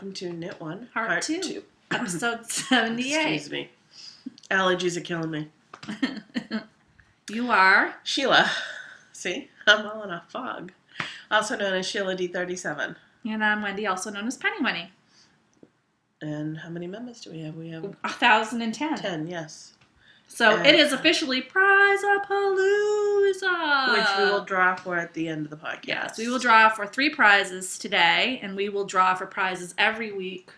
welcome to Knit One, Part 2. Episode 78. Excuse me. Allergies are killing me. You are? Sheila. See? I'm all in a fog. Also known as Sheila D37. And I'm Wendy, also known as Penny Wendy. And how many members do we have? We have 1,010. 10, yes. So it is officially Prize-A-Palooza. Which we will draw for at the end of the podcast. Yes, we will draw for 3 prizes today, and we will draw for prizes every week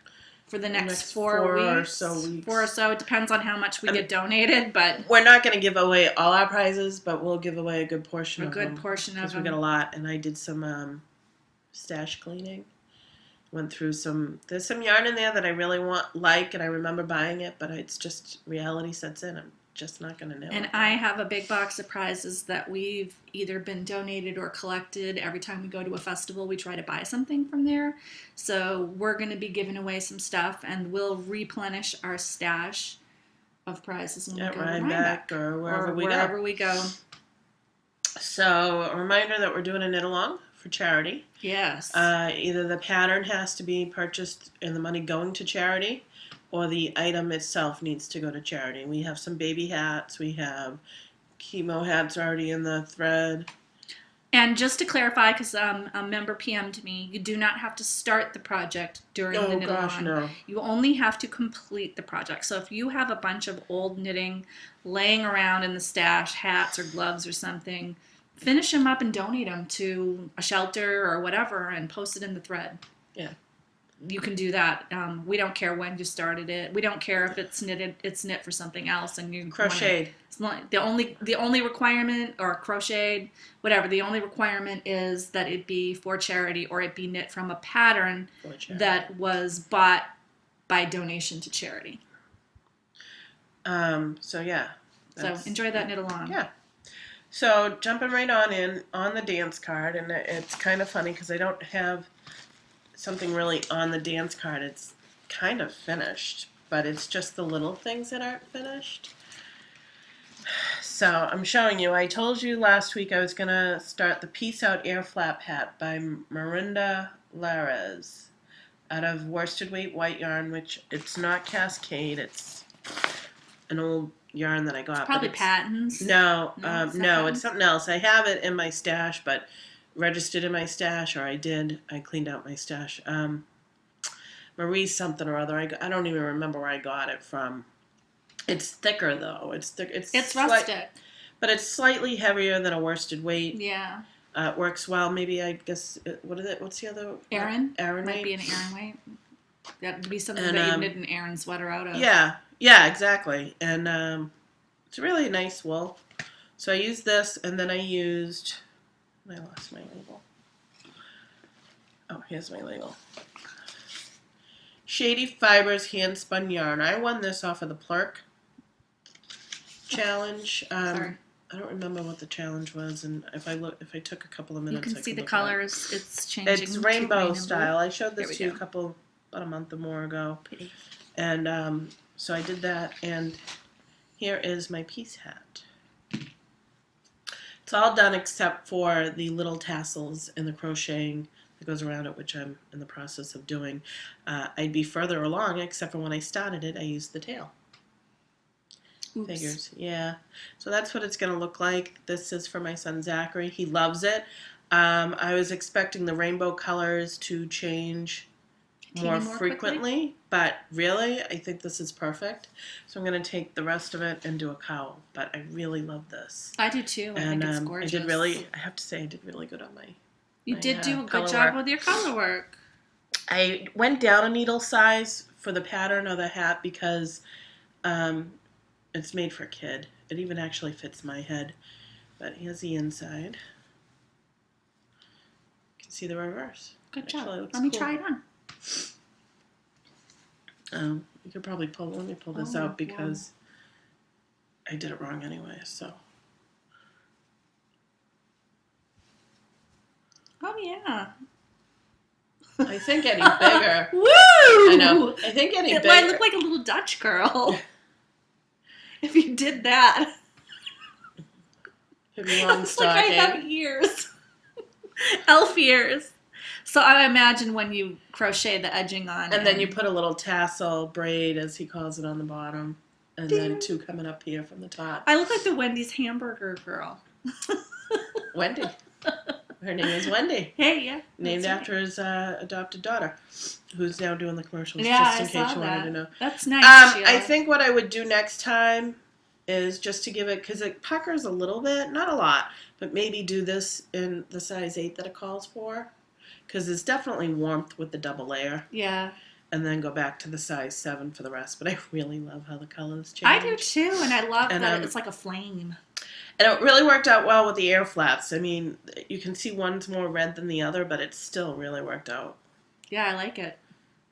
for the next 4 weeks. 4 weeks. 4 or so. It depends on how much we get donated, but we're not going to give away all our prizes, but we'll give away a good portion of them. A good portion of them. Because we got a lot, and I did some stash cleaning. Went through there's some yarn in there that I really like, and I remember buying it, but it's just reality sets in. I'm just not going to know. And I have a big box of prizes that we've either been donated or collected. Every time we go to a festival, we try to buy something from there. So we're going to be giving away some stuff, and we'll replenish our stash of prizes when we go to Rhinebeck or wherever we go. So a reminder that we're doing a knit along for charity. Yes. Either the pattern has to be purchased and the money going to charity, or the item itself needs to go to charity. We have some baby hats. We have chemo hats already in the thread. And just to clarify, because a member PM'd me, you do not have to start the project during the knit along. No. You only have to complete the project. So if you have a bunch of old knitting laying around in the stash, hats or gloves or something, finish them up and donate them to a shelter or whatever and post it in the thread. Yeah. You can do that. We don't care when you started it. We don't care if it's knitted. It's knit for something else, and you crocheted. The only requirement, or crocheted, whatever. The only requirement is that it be for charity, or it be knit from a pattern that was bought by donation to charity. So yeah. So enjoy that knit along. Yeah. So jumping right on the dance card, and it's kind of funny because I don't have something really on the dance card. It's kind of finished, but it's just the little things that aren't finished. So I'm showing you. I told you last week I was going to start the Peace Out Air Flap Hat by Mirinda Lares out of worsted weight white yarn, which it's not Cascade. It's an old yarn that I got. It's probably patents. No, it's something else. I have it in my stash, but registered in my stash, or I cleaned out my stash. Marie something or other. I don't even remember where I got it from. It's thicker though. It's rustic, but it's slightly heavier than a worsted weight. Yeah. It works well. Maybe I guess what is it? What's the other? Aran. Aran might weight? be an Aran weight. That would be something that you knit an Aran sweater out of. Yeah, exactly. And it's really a nice wool. So I used this, and then I lost my label. Oh, here's my label. Shady Fibers hand spun yarn. I won this off of the Plurk challenge. Sorry. I don't remember what the challenge was, and if I took a couple of minutes, you can see the colors. It's changing. It's rainbow style. I showed this to you about a month or more ago. Pretty. And so I did that, and here is my piece hat. It's all done except for the little tassels and the crocheting that goes around it, which I'm in the process of doing. I'd be further along, except for when I started it, I used the tail. Oops. Figures. Yeah. So that's what it's going to look like. This is for my son Zachary. He loves it. I was expecting the rainbow colors to change more frequently, but really, I think this is perfect. So I'm going to take the rest of it and do a cowl, but I really love this. I do too. I think it's gorgeous. I have to say, I did really good on my You did do a good job with your color work. I went down a needle size for the pattern of the hat because it's made for a kid. It even actually fits my head, but here's the inside. You can see the reverse. Good job. Let me try it on. You could probably let me pull this out because I did it wrong anyway, so. Oh, yeah. I think any bigger. Woo! I know. I think any bigger. It might look like a little Dutch girl. If you did that. It looks like I have ears. Elf ears. So I imagine when you crochet the edging on. And then you put a little tassel braid, as he calls it, on the bottom. And then 2 coming up here from the top. I look like the Wendy's hamburger girl. Wendy. Her name is Wendy. Hey, yeah. Named after his adopted daughter, who's now doing the commercials, yeah, just in case you wanted to know. That's nice, Sheila. I think what I would do next time is just to give it, because it puckers a little bit, not a lot, but maybe do this in the size 8 that it calls for, because there's definitely warmth with the double layer. Yeah. And then go back to the size 7 for the rest. But I really love how the colors change. I do too, and I love that it's like a flame. And it really worked out well with the air flaps. I mean, you can see one's more red than the other, but it still really worked out. Yeah, I like it.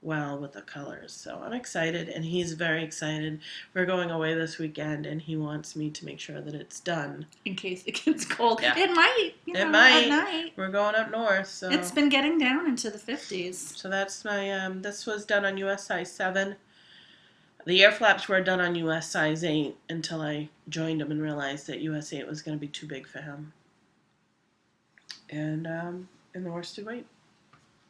Well with the colors. So I'm excited, and he's very excited. We're going away this weekend, and he wants me to make sure that it's done. In case it gets cold. Yeah. It might. It might. At night. We're going up north, so. It's been getting down into the 50s. So that's my, this was done on US size 7. The air flaps were done on US size 8 until I joined him and realized that US 8 was going to be too big for him. And the worst to wait.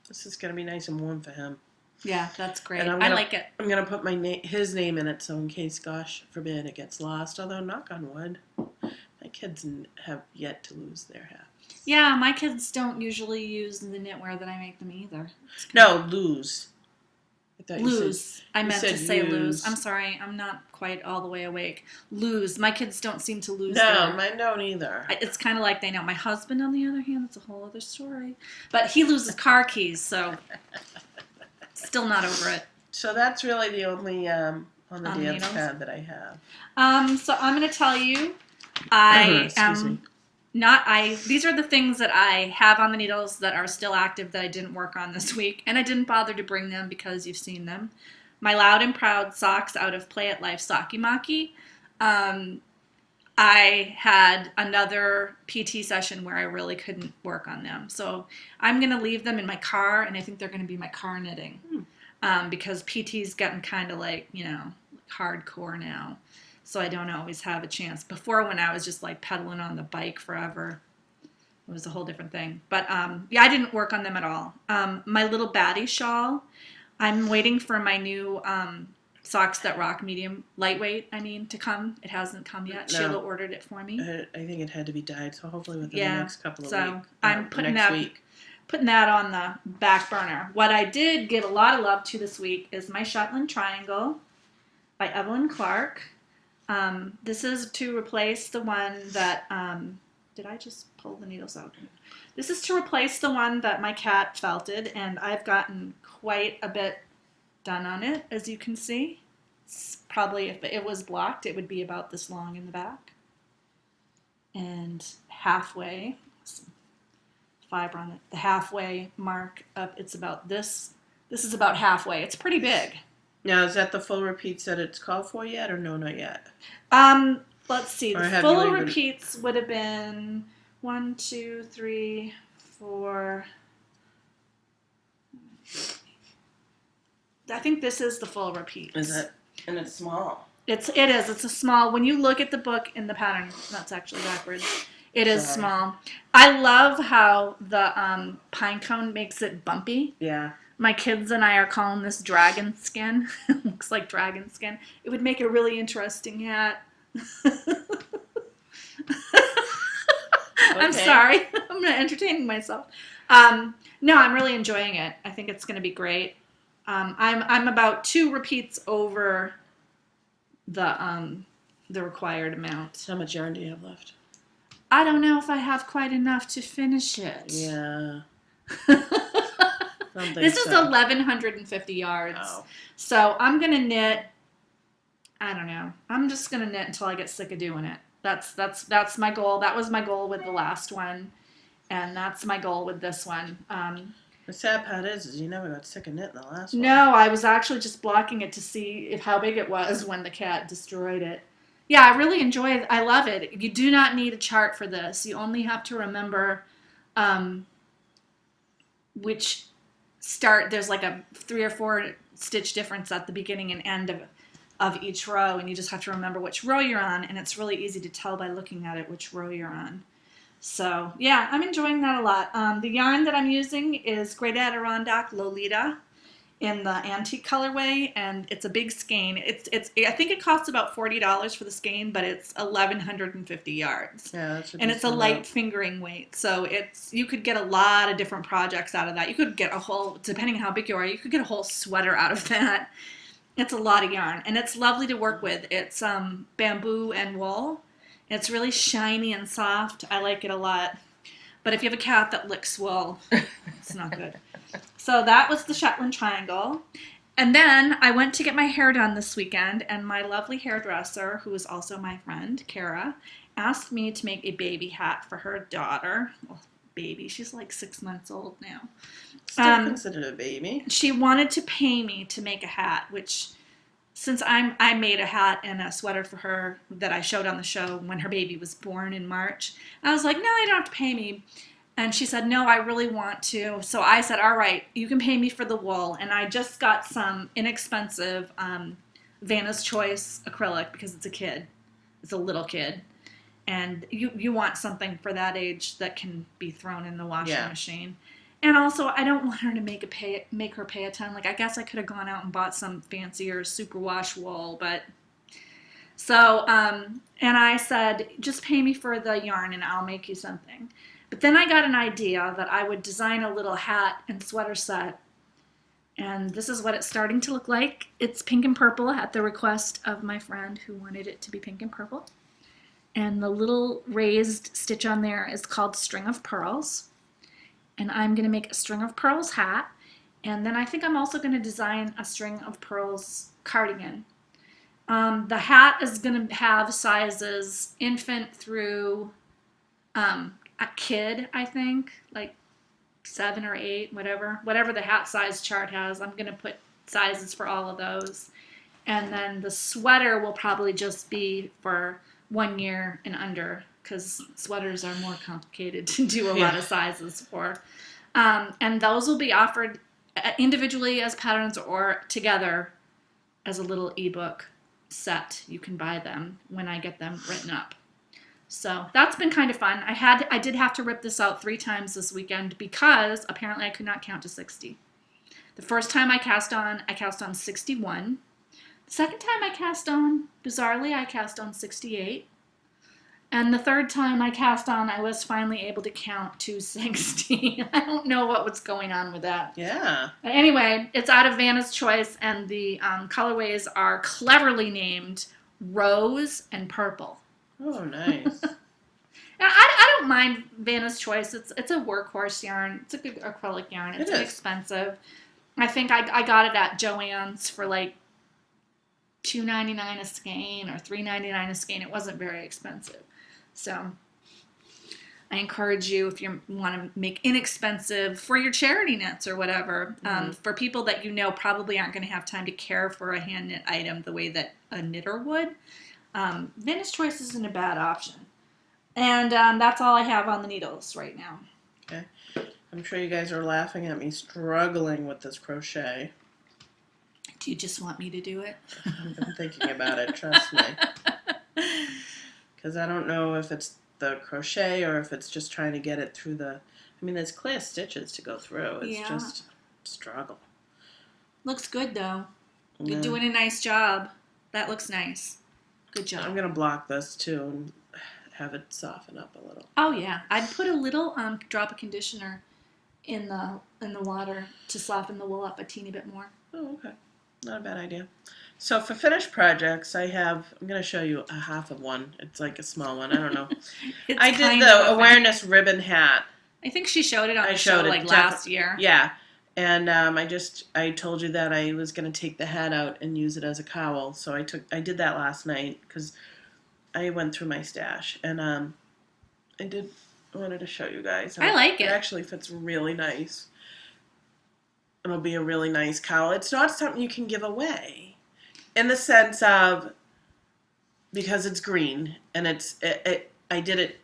This is going to be nice and warm for him. Yeah, that's great. I like it. I'm going to put his name in it, so in case, gosh forbid, it gets lost. Although, knock on wood, my kids have yet to lose their hats. Yeah, my kids don't usually use the knitwear that I make them either. No, lose. Lose. I meant to say lose. I'm sorry. I'm not quite all the way awake. Lose. My kids don't seem to lose. No, mine don't either. It's kind of like they know. My husband, on the other hand, that's a whole other story. But he loses car keys, so still not over it. So that's really the only on the dance pad that I have. So I'm going to tell you, these are the things that I have on the needles that are still active that I didn't work on this week, and I didn't bother to bring them because you've seen them. My Loud and Proud socks out of Play It Life Socky Mocky. I had another PT session where I really couldn't work on them. So I'm going to leave them in my car, and I think they're going to be my car knitting because PT's getting kind of like, hardcore now. So I don't always have a chance. Before, when I was just like pedaling on the bike forever, it was a whole different thing. But yeah, I didn't work on them at all. My little baddie shawl, I'm waiting for my new socks that rock medium, lightweight, to come. It hasn't come yet. No. Sheila ordered it for me. I think it had to be dyed, so hopefully within the next couple of weeks. So I'm putting that on the back burner. What I did give a lot of love to this week is my Shetland Triangle by Evelyn Clark. This is to replace the one that, did I just pull the needles out? This is to replace the one that my cat felted, and I've gotten quite a bit done on it, as you can see. It's probably, if it was blocked, it would be about this long in the back. And halfway, some fiber on it, the halfway mark up, it's about this. This is about halfway. It's pretty big. Now, is that the full repeats that it's called for yet, or no, not yet? Let's see. The full repeats would have been 1, 2, 3, 4. I think this is the full repeat. Is it? And it's small. It is. It's a small. When you look at the book in the pattern, that's actually backwards. It is small. I love how the pine cone makes it bumpy. Yeah. My kids and I are calling this dragon skin. It looks like dragon skin. It would make a really interesting hat. I'm sorry. I'm not entertaining myself. No, I'm really enjoying it. I think it's going to be great. I'm about 2 repeats over the required amount. How much yarn do you have left? I don't know if I have quite enough to finish it. Yeah. This is 1,150 yards. Oh. So I'm going to knit, I don't know. I'm just going to knit until I get sick of doing it. That's my goal. That was my goal with the last one. And that's my goal with this one. The sad part is you never got sick of knitting the last one. No, I was actually just blocking it to see how big it was when the cat destroyed it. Yeah, I really enjoy it. I love it. You do not need a chart for this. You only have to remember which there's like a 3 or 4 stitch difference at the beginning and end of each row, and you just have to remember which row you're on, and it's really easy to tell by looking at it which row you're on. So, yeah, I'm enjoying that a lot. The yarn that I'm using is Great Adirondack Lolita in the antique colorway, and it's a big skein. I think it costs about $40 for the skein, but it's 1,150 yards. Yeah, that's and it's a light fingering weight, so you could get a lot of different projects out of that. You could get a whole, depending on how big you are, you could get a whole sweater out of that. It's a lot of yarn, and it's lovely to work with. It's bamboo and wool. It's really shiny and soft. I like it a lot. But if you have a cat that licks wool, it's not good. So that was the Shetland Triangle. And then I went to get my hair done this weekend, and my lovely hairdresser, who is also my friend, Kara, asked me to make a baby hat for her daughter. Well, baby, she's like 6 months old now. Still considered a baby. She wanted to pay me to make a hat, which, since I made a hat and a sweater for her that I showed on the show when her baby was born in March, I was like, no, you don't have to pay me. And she said, no, I really want to. So I said, all right, you can pay me for the wool. And I just got some inexpensive Vanna's Choice acrylic because it's a kid. It's a little kid. And you want something for that age that can be thrown in the washing machine. And also, I don't want her to make her pay a ton. Like, I guess I could have gone out and bought some fancier superwash wool, but so and I said, just pay me for the yarn and I'll make you something. But then I got an idea that I would design a little hat and sweater set, and this is what it's starting to look like. It's pink and purple at the request of my friend who wanted it to be pink and purple. And the little raised stitch on there is called String of Pearls. And I'm going to make a String of Pearls hat. And then I think I'm also going to design a String of Pearls cardigan. The hat is going to have sizes infant through a kid, I think, like 7 or 8, whatever the hat size chart has. I'm going to put sizes for all of those. And then the sweater will probably just be for 1 year and under, because sweaters are more complicated to do a lot of sizes for. And those will be offered individually as patterns or together as a little ebook set. You can buy them when I get them written up. So that's been kind of fun. I did have to rip this out 3 times this weekend because apparently I could not count to 60. The first time I cast on 61. The second time I cast on, bizarrely, I cast on 68. And the third time I cast on, I was finally able to count to 60. I don't know what was going on with that. Yeah. But anyway, it's out of Vanna's Choice, and the colorways are cleverly named Rose and Purple. Oh, nice. I don't mind Vanna's Choice. It's a workhorse yarn. It's a good acrylic yarn. It's inexpensive. I think I got it at Joann's for like $2.99 a skein or $3.99 a skein. It wasn't very expensive. So I encourage you, if you want to make inexpensive for your charity knits or whatever, for people that you know probably aren't going to have time to care for a hand knit item the way that a knitter would, Vanna's Choice isn't a bad option. And that's all I have on the needles right now. Okay. I'm sure you guys are laughing at me struggling with this crochet. Do you just want me to do it? I've been thinking about it, trust me. Because I don't know if it's the crochet or if it's just trying to get it through there's clear stitches to go through. It's just a struggle. Looks good, though. You're doing a nice job. That looks nice. Good job. I'm going to block this, too, and have it soften up a little. Oh, yeah. I'd put a little drop of conditioner in the water to soften the wool up a teeny bit more. Oh, okay. Not a bad idea. So for finished projects, I'm going to show you a half of one. It's like a small one. I don't know. I did the awareness ribbon hat. I think she showed it on the show last year. Yeah. And I told you that I was going to take the hat out and use it as a cowl. So I did that last night because I went through my stash. And I wanted to show you guys. I like it. It actually fits really nice. It'll be a really nice cowl. It's not something you can give away, in the sense of, because it's green and I did it.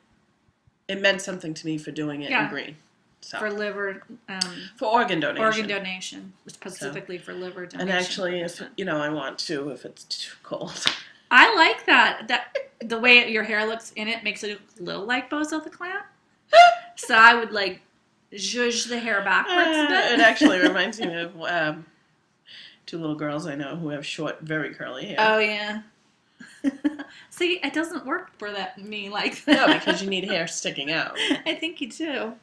It meant something to me for doing it in green. So for liver. For organ donation. Organ donation, specifically for liver donation. And actually, if I want to, if it's too cold. I like that. That the way your hair looks in it makes it a little like Bozo the Clown. So I would like zhuzh the hair backwards a bit. It actually reminds me of two little girls I know who have short, very curly hair. Oh yeah. See, it doesn't work for me like that. No, because you need hair sticking out. I think you do.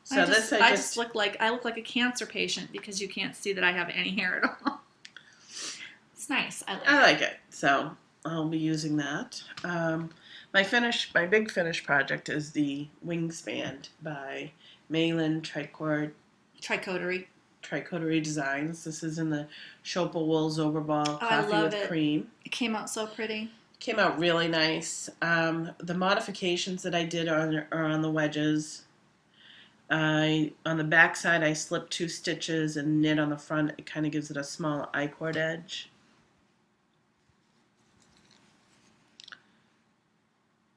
So I just look like a cancer patient because you can't see that I have any hair at all. It's nice. I like it. So I'll be using that. My big finish project is the Wingspan by Malin Tricotery Designs. This is in the Chopa Wool Zoberball Coffee with Cream. It came out so pretty. Came out really nice. The modifications that I did are on the wedges. On the back side, I slipped 2 stitches and knit on the front. It kind of gives it a small I-cord edge.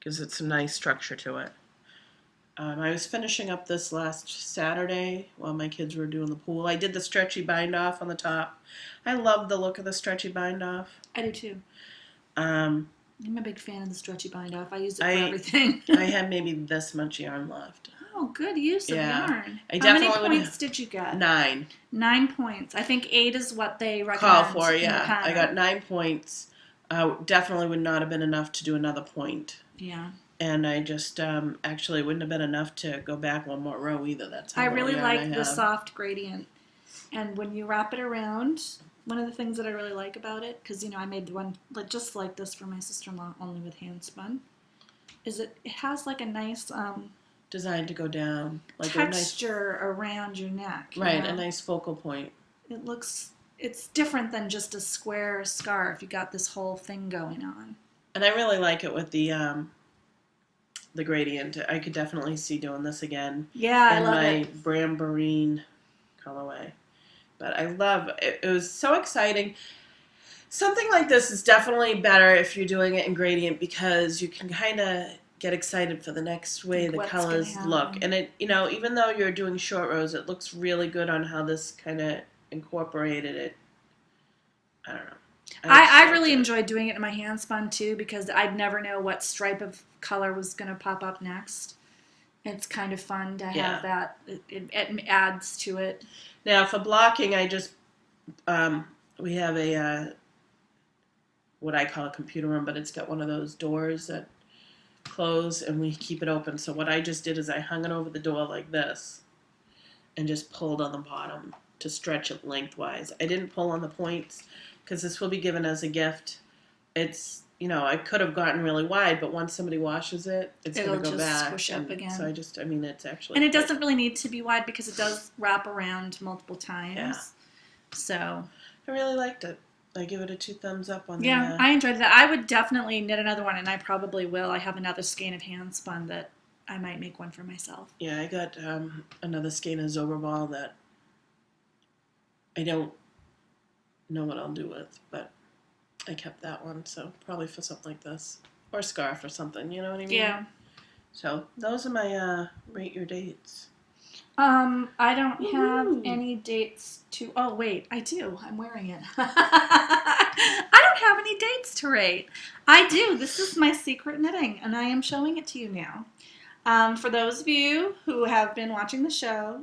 Gives it some nice structure to it. I was finishing up this last Saturday while my kids were doing the pool. I did the stretchy bind off on the top. I love the look of the stretchy bind off. I do too. I'm a big fan of the stretchy bind off. I use it for everything. I had maybe this much yarn left. Oh, good use of yarn. How many points did you get? 9. 9 points. I think 8 is what they recommend. Call for, yeah. I got 9 points. Definitely would not have been enough to do another point. Yeah. And I just actually wouldn't have been enough to go back one more row either. That's how I really like the soft gradient. And when you wrap it around, one of the things that I really like about it, because I made one just like this for my sister-in-law, only with hand spun, is it has like a nice designed to go down, like texture around your neck. Right, a nice focal point. It's different than just a square scarf. You got this whole thing going on. And I really like it with the gradient. I could definitely see doing this again. Yeah, I love it. In my Brambarine colorway. But I love it. It was so exciting. Something like this is definitely better if you're doing it in gradient because you can kind of get excited for the next way the colors look. And it, even though you're doing short rows, it looks really good on how this kind of incorporated it. I don't know. I really enjoyed doing it in my hand spun too because I'd never know what stripe of color was going to pop up next. It's kind of fun to have that. It adds to it. Now for blocking, I just we have a what I call a computer room, but it's got one of those doors that close and we keep it open. So what I just did is I hung it over the door like this and just pulled on the bottom to stretch it lengthwise. I didn't pull on the points because this will be given as a gift. It's, I could have gotten really wide, but once somebody washes it, it's going to go back. It'll just squish up again. So it's actually... And it doesn't really need to be wide because it does wrap around multiple times. Yeah. So... I really liked it. I give it a 2 thumbs up on Yeah, I enjoyed that. I would definitely knit another one, and I probably will. I have another skein of hand spun that I might make one for myself. Yeah, I got another skein of Zoberball that I don't know what I'll do with, but I kept that one, so probably for something like this. Or a scarf or something, you know what I mean? Yeah. So those are my rate your dates. I don't have any dates to... Oh, wait, I do. I'm wearing it. I don't have any dates to rate. I do. This is my secret knitting, and I am showing it to you now. For those of you who have been watching the show,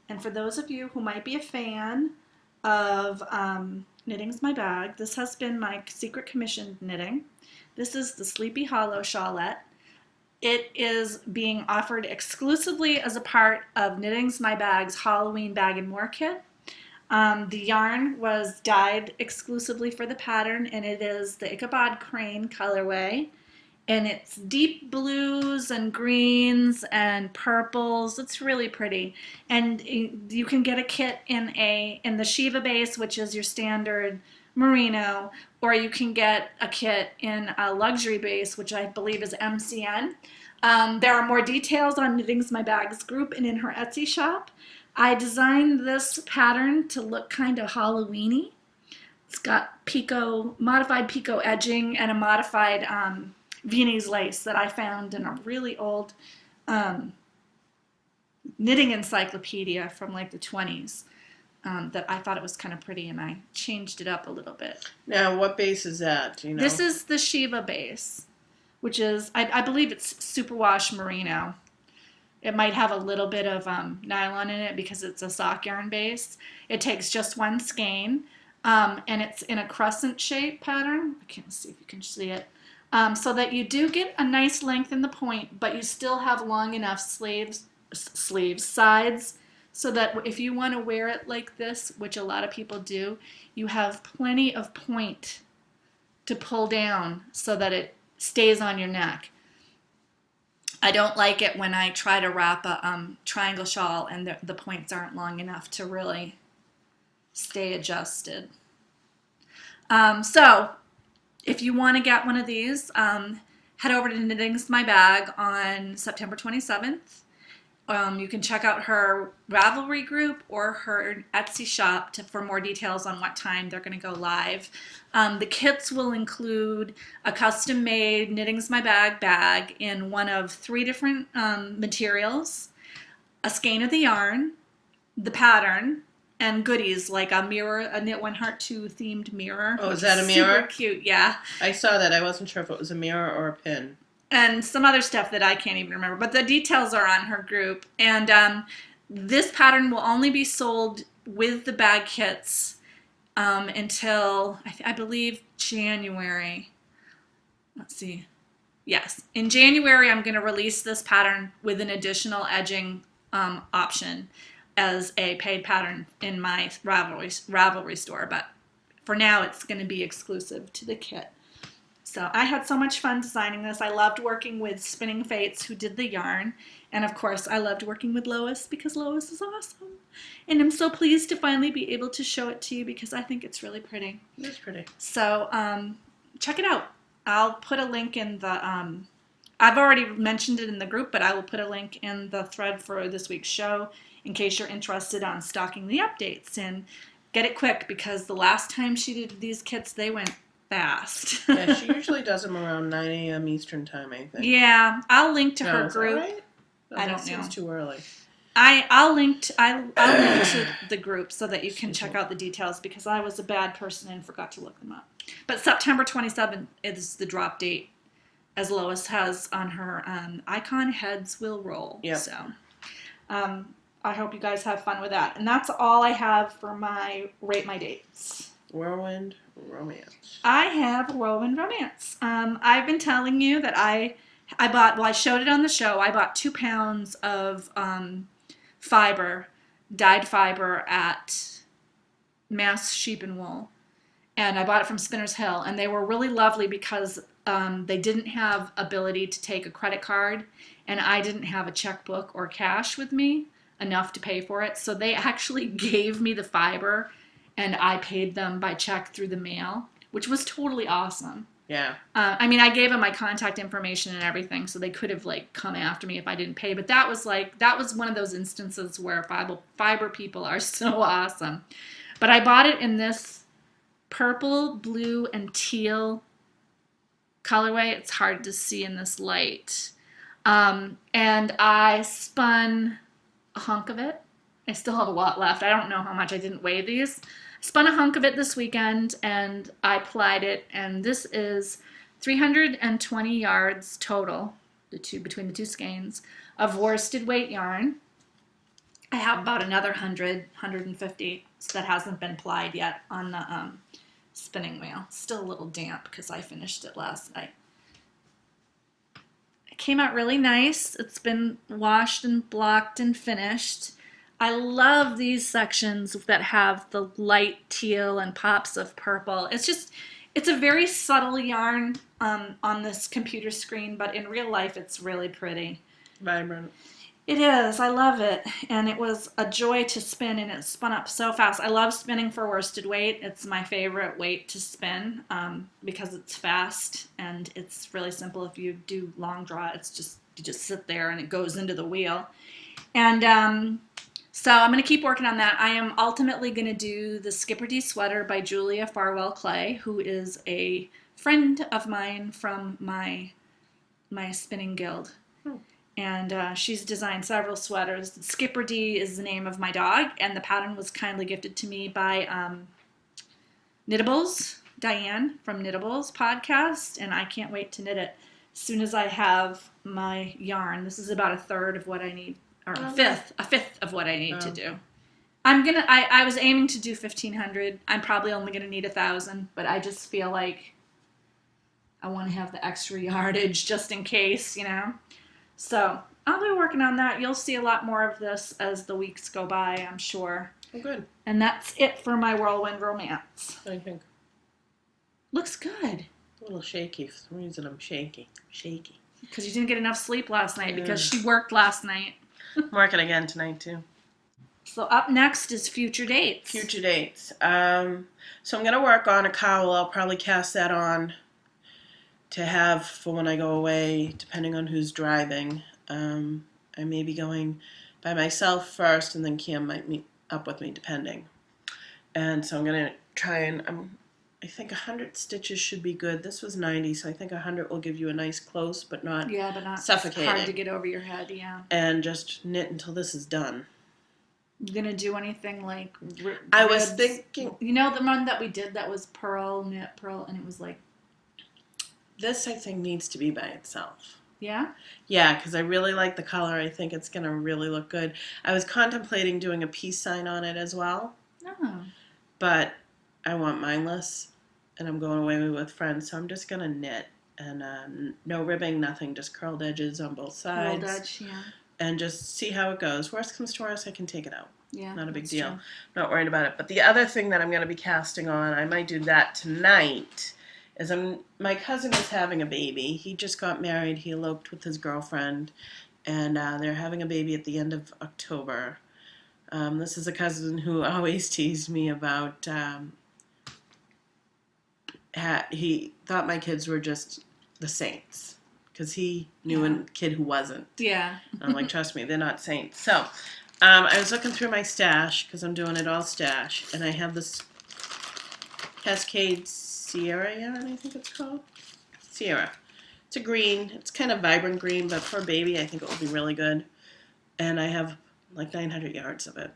and for those of you who might be a fan of Knittingsmybag, this has been my secret commissioned knitting. This is the Sleepy Hollow Shawlette. It is being offered exclusively as a part of Knittingsmybag's Halloween Bag and More kit. The yarn was dyed exclusively for the pattern, and it is the Ichabod Crane colorway. And it's deep blues and greens and purples. It's really pretty. And you can get a kit in the Shiva base, which is your standard merino, or you can get a kit in a luxury base, which I believe is MCN. There are more details on Knittingsmybag's group and in her Etsy shop. I designed this pattern to look kind of Halloween-y. It's got modified picot edging and a modified Viennese lace that I found in a really old knitting encyclopedia from like the 20s. That I thought it was kind of pretty, and I changed it up a little bit. Now, what base is that? Do you know? This is the Shiva base, which is, I believe it's superwash merino. It might have a little bit of nylon in it because it's a sock yarn base. It takes just one skein, and it's in a crescent shape pattern. I can't see if you can see it. So that you do get a nice length in the point, but you still have long enough sleeves, sides, so that if you want to wear it like this, which a lot of people do, you have plenty of point to pull down so that it stays on your neck. I don't like it when I try to wrap a triangle shawl and the points aren't long enough to really stay adjusted. So if you want to get one of these, head over to Knittingsmybag on September 27th. You can check out her Ravelry group or her Etsy shop for more details on what time they're going to go live. The kits will include a custom-made Knittingsmybag bag in one of 3 different materials, a skein of the yarn, the pattern, and goodies like a mirror, a Knit One Heart 2 themed mirror. Oh, is that a mirror? Super cute, yeah. I saw that. I wasn't sure if it was a mirror or a pin. And some other stuff that I can't even remember, but the details are on her group. And this pattern will only be sold with the bag kits until I believe January. Let's see. Yes, in January I'm going to release this pattern with an additional edging option as a paid pattern in my Ravelry store. But for now, it's going to be exclusive to the kit. So I had so much fun designing this. I loved working with Spinning Fates, who did the yarn. And of course, I loved working with Lois because Lois is awesome. And I'm so pleased to finally be able to show it to you because I think it's really pretty. It's pretty. So check it out. I'll put a link in the, I've already mentioned it in the group, but I will put a link in the thread for this week's show in case you're interested on stocking the updates. And get it quick because the last time she did these kits, they went fast. Yeah, she usually does them around 9 a.m. Eastern time, I think. Yeah, I'll link to her group. Right? I don't know. Seems too early. I'll link to the group so that you can check out the details because I was a bad person and forgot to look them up. But September 27th is the drop date, as Lois has on her icon, Heads Will Roll. Yep. So I hope you guys have fun with that. And that's all I have for my Rate My Dates. Whirlwind Romance. I have Whirlwind Romance. I've been telling you that I bought, well, I showed it on the show, I bought 2 pounds of fiber, dyed fiber at Mass Sheep and Wool. And I bought it from Spinner's Hill. And they were really lovely because they didn't have ability to take a credit card. And I didn't have a checkbook or cash with me enough to pay for it. So they actually gave me the fiber and I paid them by check through the mail, which was totally awesome. Yeah. I mean, I gave them my contact information and everything, so they could have like come after me if I didn't pay. But that was one of those instances where fiber people are so awesome. But I bought it in this purple, blue, and teal colorway. It's hard to see in this light. And I spun a hunk of it. I still have a lot left. I don't know how much. I didn't weigh these. Spun a hunk of it this weekend and I plied it, and this is 320 yards total, between the 2 skeins of worsted weight yarn. I have about another 150 that hasn't been plied yet on the spinning wheel. Still a little damp because I finished it last night. It came out really nice. It's been washed and blocked and finished. I love these sections that have the light teal and pops of purple. It's a very subtle yarn on this computer screen, but in real life it's really pretty. Vibrant. It is. I love it. And it was a joy to spin, and it spun up so fast. I love spinning for worsted weight. It's my favorite weight to spin because it's fast and it's really simple. If you do long draw, you just sit there and it goes into the wheel. And so I'm going to keep working on that. I am ultimately going to do the Skipper D sweater by Julia Farwell Clay, who is a friend of mine from my spinning guild. And she's designed several sweaters. Skipper D is the name of my dog, and the pattern was kindly gifted to me by Knittables, Diane from Knittables podcast, and I can't wait to knit it. as soon as I have my yarn. This is about a third of what I need, or a fifth of what I need to do. I was aiming to do 1,500. I'm probably only gonna need 1,000, but I just feel like I want to have the extra yardage just in case, you know. So I'll be working on that. You'll see a lot more of this as the weeks go by, I'm sure. Oh, good. And that's it for my whirlwind romance. I think. Looks good. A little shaky. For some reason, I'm shaky. Shaky. Because you didn't get enough sleep last night because she worked last night. I'm working again tonight, too. So up next is future dates. Future dates. So I'm going to work on a cowl. I'll probably cast that on to have for when I go away, depending on who's driving. I may be going by myself first, and then Cam might meet up with me, depending. And so I'm going to try and... I think 100 stitches should be good. This was 90, so I think 100 will give you a nice close, but not suffocating. Hard to get over your head, yeah. And just knit until this is done. You gonna do anything like I was thinking... You know the one that we did that was pearl, knit, pearl, and it was like... This, I think, needs to be by itself. Yeah? Yeah, because I really like the color. I think it's going to really look good. I was contemplating doing a peace sign on it as well. Oh. But I want mindless, and I'm going away with friends, so I'm just going to knit. And no ribbing, nothing, just curled edges on both sides. Curled edge, yeah. And just see how it goes. Worst comes to worst, I can take it out. Yeah, not a big deal. True. Not worried about it. But the other thing that I'm going to be casting on, I might do that tonight, is my cousin is having a baby. He just got married. He eloped with his girlfriend, and they're having a baby at the end of October. This is a cousin who always teased me about... he thought my kids were just the saints, because he knew a kid who wasn't. Yeah. I'm like, trust me, they're not saints. So I was looking through my stash, because I'm doing it all stash, and I have this Cascade Sierra yarn, I think it's called. Sierra. It's a green. It's kind of vibrant green, but for a baby, I think it will be really good. And I have like 900 yards of it.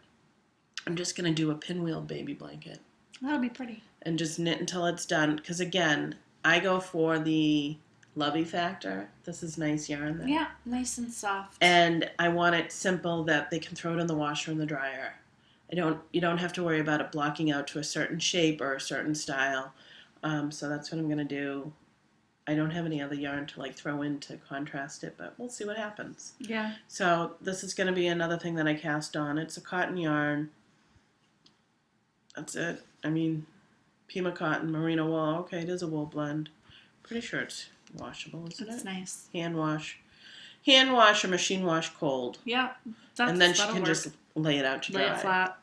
I'm just going to do a pinwheel baby blanket. That'll be pretty. And just knit until it's done. Because again, I go for the lovey factor. This is nice yarn. There. Yeah, nice and soft. And I want it simple that they can throw it in the washer and the dryer. You don't have to worry about it blocking out to a certain shape or a certain style. So that's what I'm going to do. I don't have any other yarn to like throw in to contrast it, but we'll see what happens. Yeah. So this is going to be another thing that I cast on. It's a cotton yarn. That's it. I mean, Pima cotton, merino wool. Okay, it is a wool blend. Pretty sure it's washable, isn't it? That's nice. Hand wash or machine wash cold. Yeah. And then she can just lay it out to dry. Lay it flat.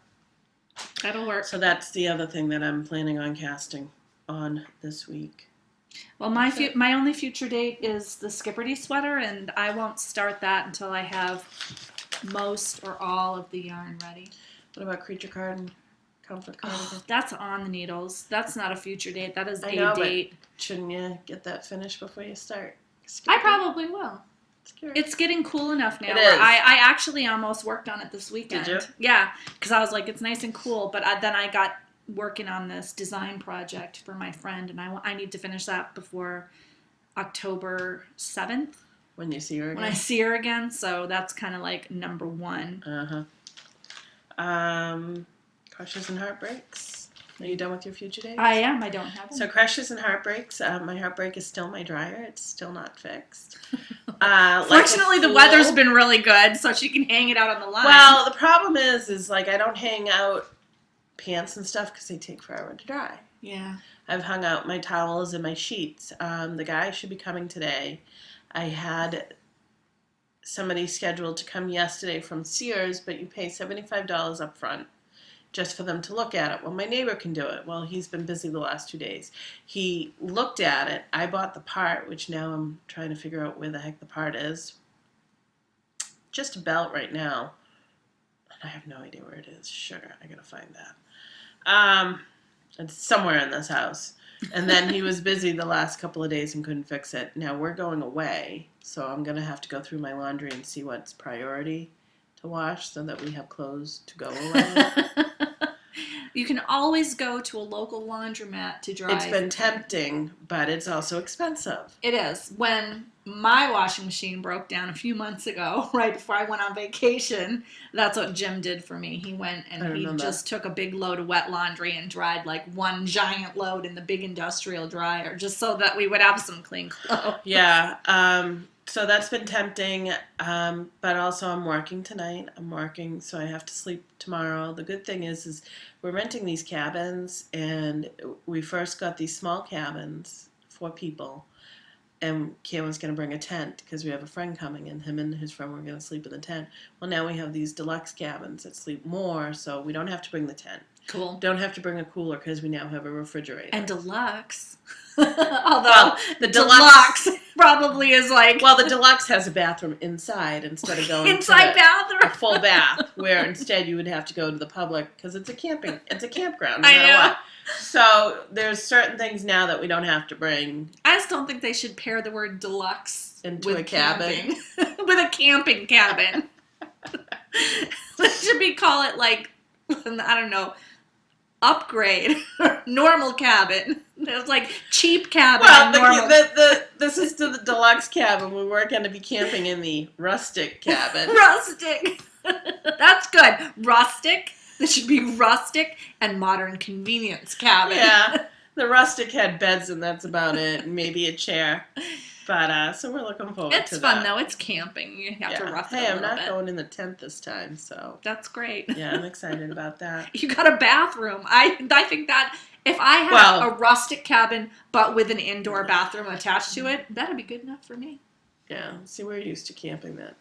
That'll work. So that's the other thing that I'm planning on casting on this week. Well, my only future date is the Skipperty sweater, and I won't start that until I have most or all of the yarn ready. What about Creature Cardigan? Comfort Cardigan? Oh, that's on the needles. That's not a future date. That is I know, date. But shouldn't you get that finished before you start? I probably will. It's getting cool enough now. It is. I actually almost worked on it this weekend. Did you? Yeah, because I was like, it's nice and cool. But then I got working on this design project for my friend, and I need to finish that before October 7th. When you see her again? When I see her again. So that's kind of like number one. Crushes and Heartbreaks. Are you done with your future dates? I am. I don't have them. So Crushes and Heartbreaks. My heartbreak is still my dryer. It's still not fixed. Fortunately, the weather's been really good, so she can hang it out on the line. Well, the problem is like I don't hang out pants and stuff because they take forever to dry. Yeah. I've hung out my towels and my sheets. The guy should be coming today. I had somebody scheduled to come yesterday from Sears, but you pay $75 up front just for them to look at it. Well, my neighbor can do it. Well, he's been busy the last 2 days. He looked at it. I bought the part, which now I'm trying to figure out where the heck the part is. Just a belt right now. And I have no idea where it is. Sugar. I gotta find that. It's somewhere in this house. And then he was busy the last couple of days and couldn't fix it. Now we're going away, so I'm going to have to go through my laundry and see what's priority to wash so that we have clothes to go away. You can always go to a local laundromat to dry. It's been tempting, but it's also expensive. It is. When my washing machine broke down a few months ago, right before I went on vacation. That's what Jim did for me. He went and he just took a big load of wet laundry and dried like one giant load in the big industrial dryer just so that we would have some clean clothes. Yeah. So that's been tempting. But also I'm working tonight. So I have to sleep tomorrow. The good thing is we're renting these cabins, and we first got these small cabins, 4 people. And Cameron's going to bring a tent because we have a friend coming, and him and his friend were going to sleep in the tent. Well, now we have these deluxe cabins that sleep more, so we don't have to bring the tent. Cool. Don't have to bring a cooler because we now have a refrigerator. And deluxe. Although the deluxe probably is like... Well, the deluxe has a bathroom inside instead of going inside bathroom? A full bath, where instead you would have to go to the public because it's a campground no matter what. So there's certain things now that we don't have to bring. I just don't think they should pair the word deluxe into a cabin. With a camping cabin. Should we call it like, I don't know, upgrade, normal cabin? It's like cheap cabin. Well, this is to the deluxe cabin. We weren't going to be camping in the rustic cabin. Rustic. That's good. Rustic. There should be rustic and modern convenience cabin. Yeah, the rustic had beds and that's about it, and maybe a chair. But so we're looking forward to that. It's fun though. It's camping. You have to rough it a little bit. I'm not going in the tent this time, so that's great. Yeah, I'm excited about that. You got a bathroom. I think that if I had a rustic cabin but with an indoor bathroom attached to it, that'd be good enough for me. Yeah. See, we're used to camping that,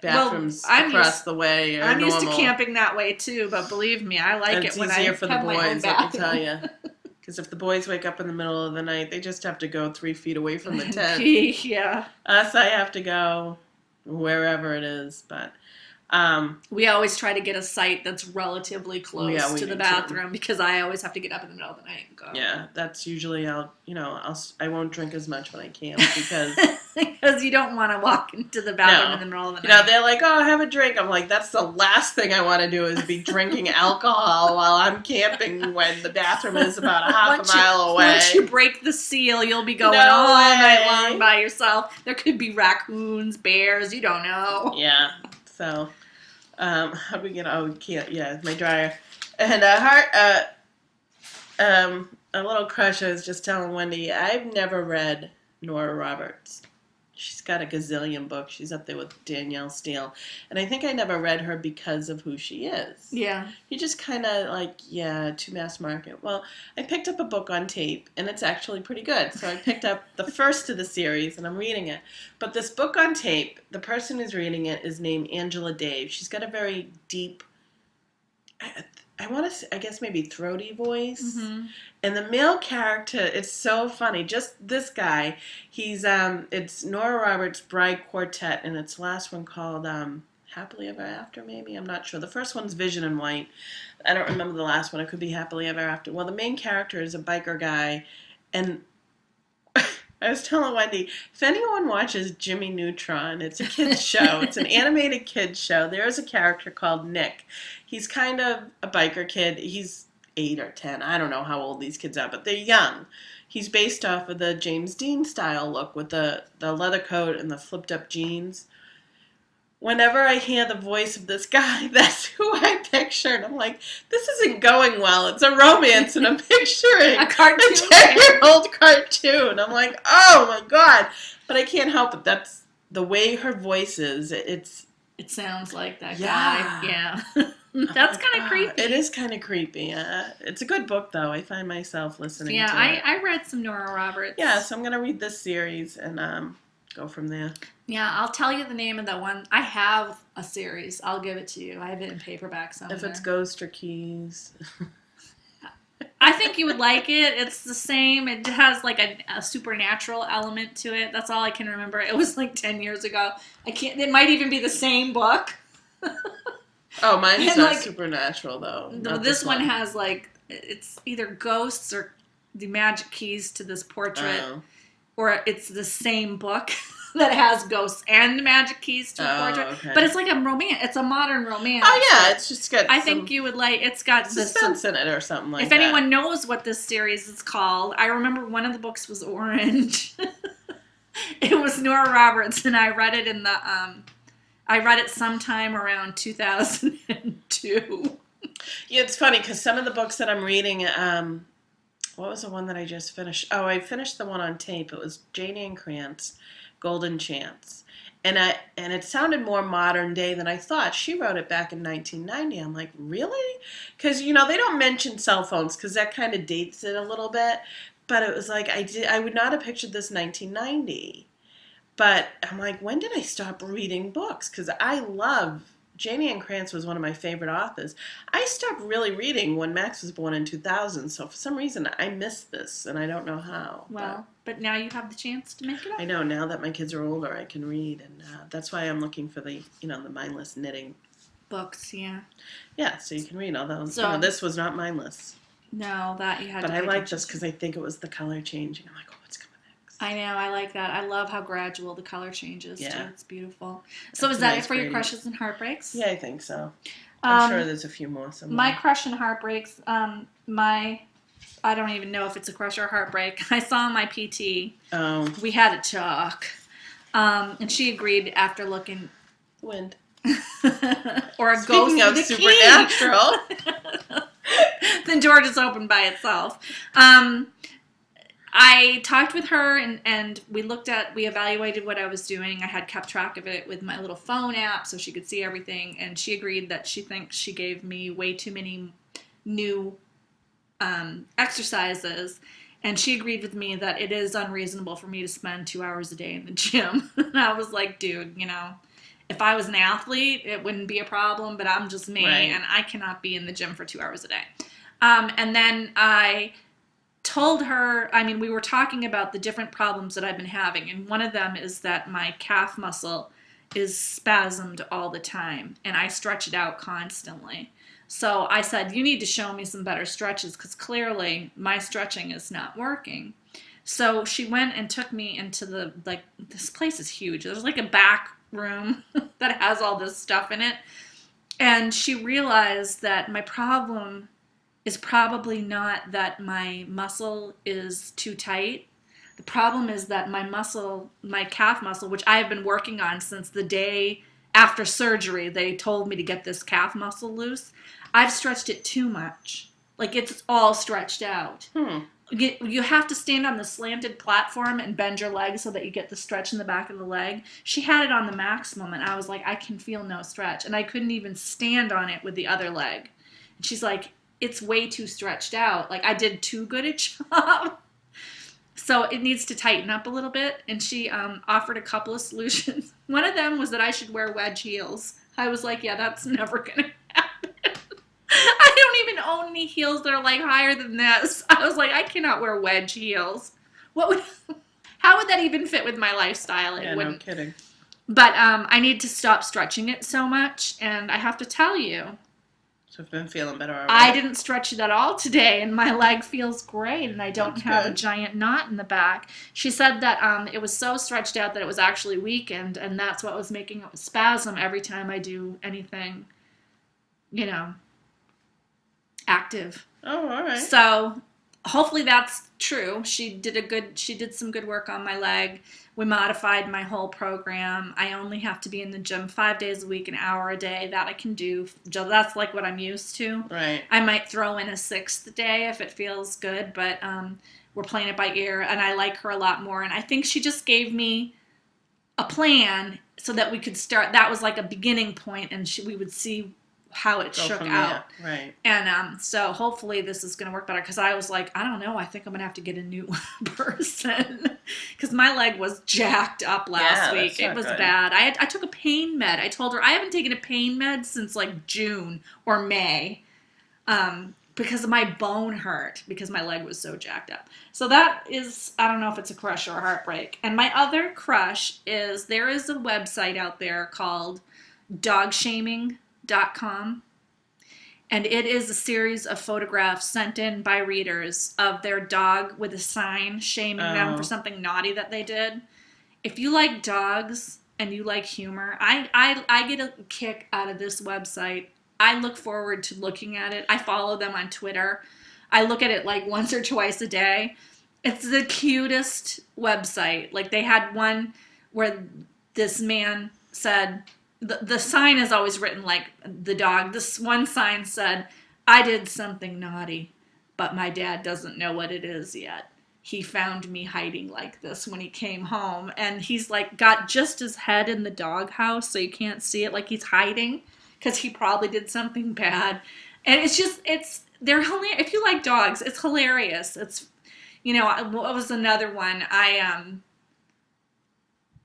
bathrooms across the way. I'm used to camping that way too, but believe me, I like it when I have my own bathroom. It's easier for the boys, I can tell you. Because if the boys wake up in the middle of the night, they just have to go 3 feet away from the tent. Yeah. Us, I have to go wherever it is, but... we always try to get a site that's relatively close to the bathroom because I always have to get up in the middle of the night and go. Yeah, that's usually I won't drink as much when I camp because because you don't want to walk into the bathroom in the middle of the night. They're like, "Oh, have a drink." I'm like, "That's the last thing I want to do is be drinking alcohol while I'm camping when the bathroom is about a half a mile away." Once you break the seal, you'll be going all night long by yourself. There could be raccoons, bears, you don't know. Yeah. So, how do we get? Oh, we can't. Yeah, my dryer. And a little crush. I was just telling Wendy, I've never read Nora Roberts. She's got a gazillion books. She's up there with Danielle Steele. And I think I never read her because of who she is. Yeah. You just kind of too mass market. Well, I picked up a book on tape, and it's actually pretty good. So I picked up the first of the series, and I'm reading it. But this book on tape, the person who's reading it is named Angela Dave. She's got a very deep, I want to say, I guess maybe throaty voice. Mm-hmm. And the male character, it's so funny. Just this guy, he's, it's Nora Roberts' Bride Quartet, and it's the last one called Happily Ever After, maybe? I'm not sure. The first one's Vision and White. I don't remember the last one. It could be Happily Ever After. Well, the main character is a biker guy, and I was telling Wendy, if anyone watches Jimmy Neutron, it's a kid's show. It's an animated kid's show. There is a character called Nick. He's kind of a biker kid. He's 8 or 10. I don't know how old these kids are, but they're young. He's based off of the James Dean style look with the leather coat and the flipped up jeans. Whenever I hear the voice of this guy, that's who I picture. And I'm like, this isn't going well. It's a romance, and I'm picturing a 10-year-old cartoon. I'm like, oh my God. But I can't help it. That's the way her voice is. It sounds like that guy. Yeah. That's kind of creepy. It is kind of creepy. It's a good book, though. I find myself listening to it. I read some Nora Roberts. Yeah, so I'm going to read this series and go from there. Yeah, I'll tell you the name of that one. I have a series. I'll give it to you. I have it in paperback somewhere. If it's Ghost or Keys. I think you would like it. It's the same. It has like a supernatural element to it. That's all I can remember. It was like 10 years ago. It might even be the same book. Oh, mine's not supernatural, though. This one has it's either ghosts or the magic keys to this portrait. Oh. Or it's the same book that has ghosts and magic keys to the portrait. Okay. But it's like a romance. It's a modern romance. Oh, yeah. It's just got I think you would like... It's got suspense in it or something like that. If anyone knows what this series is called, I remember one of the books was orange. It was Nora Roberts, and I read it I read it sometime around 2002. Yeah, it's funny because some of the books that I'm reading, what was the one that I just finished? Oh, I finished the one on tape. It was Jane Ann Krantz, Golden Chance. And it sounded more modern day than I thought. She wrote it back in 1990. I'm like, really? Because they don't mention cell phones because that kind of dates it a little bit. But it was like I would not have pictured this 1990. But I'm like, when did I stop reading books? Because I love Janie Ann Krantz was one of my favorite authors. I stopped really reading when Max was born in 2000. So for some reason, I missed this, and I don't know how. Well, but now you have the chance to make it up. I know now that my kids are older, I can read, and that's why I'm looking for the the mindless knitting books. Yeah. Yeah, so you can read. Although this was not mindless. No, that you had. But I like this because I think it was the color changing. I'm like, oh, what's coming next? I know, I like that. I love how gradual the color changes too. It's beautiful. So That's is that nice it for your gradient. crushes and heartbreaks? Yeah, I think so. I'm sure there's a few more somewhere. My crush and heartbreaks, I don't even know if it's a crush or a heartbreak. I saw my PT. Oh. We had a talk. And she agreed after looking. Wind. Or a Speaking ghost of with a supernatural. Then door just opened by itself. I talked with her and we evaluated what I was doing. I had kept track of it with my little phone app so she could see everything. And she agreed that she thinks she gave me way too many new exercises. And she agreed with me that it is unreasonable for me to spend 2 hours a day in the gym. And I was like, dude, if I was an athlete, it wouldn't be a problem, but I'm just me, right. And I cannot be in the gym for 2 hours a day. And then I told her, we were talking about the different problems that I've been having, and one of them is that my calf muscle is spasmed all the time, and I stretch it out constantly. So I said, you need to show me some better stretches, because clearly my stretching is not working. So she went and took me into this place is huge. There's like a back room that has all this stuff in it. And she realized that my problem is probably not that my muscle is too tight. The problem is that my calf muscle, which I have been working on since the day after surgery, they told me to get this calf muscle loose. I've stretched it too much. Like, it's all stretched out. You have to stand on the slanted platform and bend your leg so that you get the stretch in the back of the leg. She had it on the maximum, and I was like, I can feel no stretch. And I couldn't even stand on it with the other leg. And she's like, it's way too stretched out. Like, I did too good a job. So it needs to tighten up a little bit. And she offered a couple of solutions. One of them was that I should wear wedge heels. I was like, yeah, that's never going to happen. I don't even own any heels that are like higher than this. I was like, I cannot wear wedge heels. How would that even fit with my lifestyle? It wouldn't. No kidding. But I need to stop stretching it so much. And I have to tell you, so I've been feeling better already. I didn't stretch it at all today, and my leg feels great, and I don't have a giant knot in the back. She said that it was so stretched out that it was actually weakened, and that's what was making it spasm every time I do anything, active. Oh, all right. So hopefully that's true. She did some good work on my leg. We modified my whole program. I only have to be in the gym 5 days a week, an hour a day. That I can do. That's like what I'm used to. Right. I might throw in a sixth day if it feels good, but we're playing it by ear, and I like her a lot more. And I think she just gave me a plan so that we could start. That was like a beginning point, and we would see how it shook out. Right. And so hopefully this is going to work better, because I was like, I don't know, I think I'm going to have to get a new person, because my leg was jacked up last week. It was bad. I took a pain med. I told her I haven't taken a pain med since like June or May, because my bone hurt because my leg was so jacked up. So that is, I don't know if it's a crush or a heartbreak. And my other crush is, there is a website out there called dogshaming.com, and it is a series of photographs sent in by readers of their dog with a sign shaming them for something naughty that they did. If you like dogs and you like humor, I get a kick out of this website. I look forward to looking at it. I follow them on Twitter. I look at it like once or twice a day. It's the cutest website. Like they had one where this man said, the sign is always written like the dog. This one sign said, I did something naughty, but my dad doesn't know what it is yet. He found me hiding like this when he came home. And he's like got just his head in the doghouse so you can't see it, like he's hiding because he probably did something bad. And they're hilarious. If you like dogs, it's hilarious. It's, what was another one?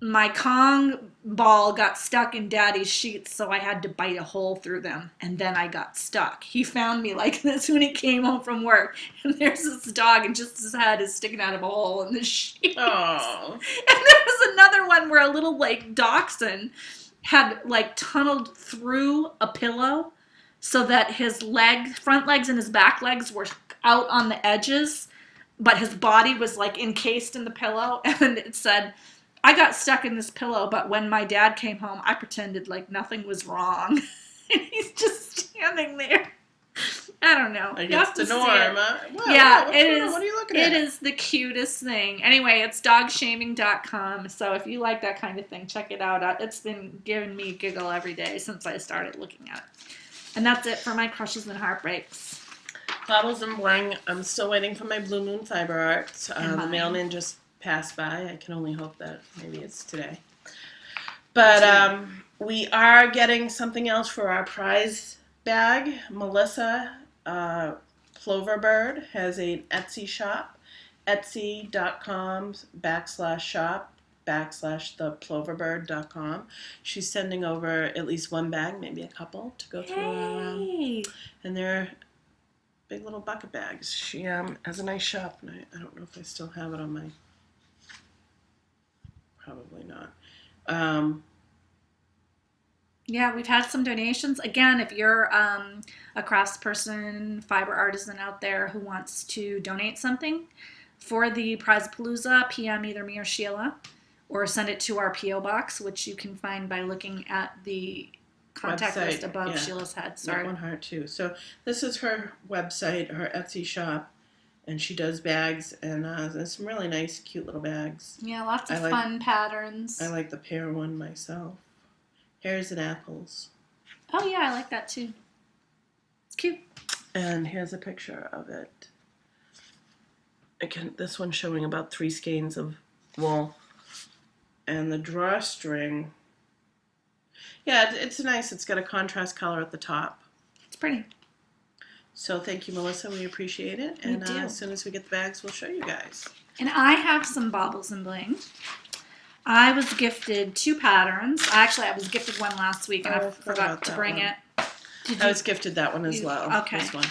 My Kong ball got stuck in Daddy's sheets, so I had to bite a hole through them, and then I got stuck. He found me like this when he came home from work, and there's this dog, and just his head is sticking out of a hole in the sheets. Oh. And there was another one where a little, like, dachshund had, like, tunneled through a pillow so that his front legs and his back legs were out on the edges, but his body was, like, encased in the pillow, and it said, I got stuck in this pillow, but when my dad came home, I pretended like nothing was wrong. And he's just standing there. I don't know. I guess the norm. Yeah, it is. What are you looking at? It is the cutest thing. Anyway, it's dogshaming.com. So if you like that kind of thing, check it out. It's been giving me a giggle every day since I started looking at it. And that's it for my crushes and heartbreaks. Baubles and Bling. I'm still waiting for my Blue Moon Fiber Arts. The mailman just passed by. I can only hope that maybe it's today. But we are getting something else for our prize bag. Melissa Ploverbird has an Etsy shop, etsy.com/shop/theploverbird.com. She's sending over at least one bag, maybe a couple, to go through. And they're big little bucket bags. She has a nice shop, and I don't know if I still have it on my... Probably not. Yeah, we've had some donations. Again, if you're a craftsperson, fiber artisan out there who wants to donate something for the Prize-A-Palooza, PM either me or Sheila, or send it to our P.O. box, which you can find by looking at the contact list above Sheila's head. Sorry. One heart too. So this is her website, her Etsy shop. And she does bags, and there's some really nice, cute little bags. Yeah, lots of fun patterns. I like the pear one myself. Pears and apples. Oh, yeah, I like that too. It's cute. And here's a picture of it. Again, this one's showing about 3 skeins of wool. And the drawstring. Yeah, it's nice. It's got a contrast color at the top. It's pretty. So thank you, Melissa. We appreciate it. And as soon as we get the bags, we'll show you guys. And I have some baubles and bling. I was gifted 2 patterns. Actually, I was gifted one last week, and I forgot to bring it. I was gifted that one as well. Okay. This one.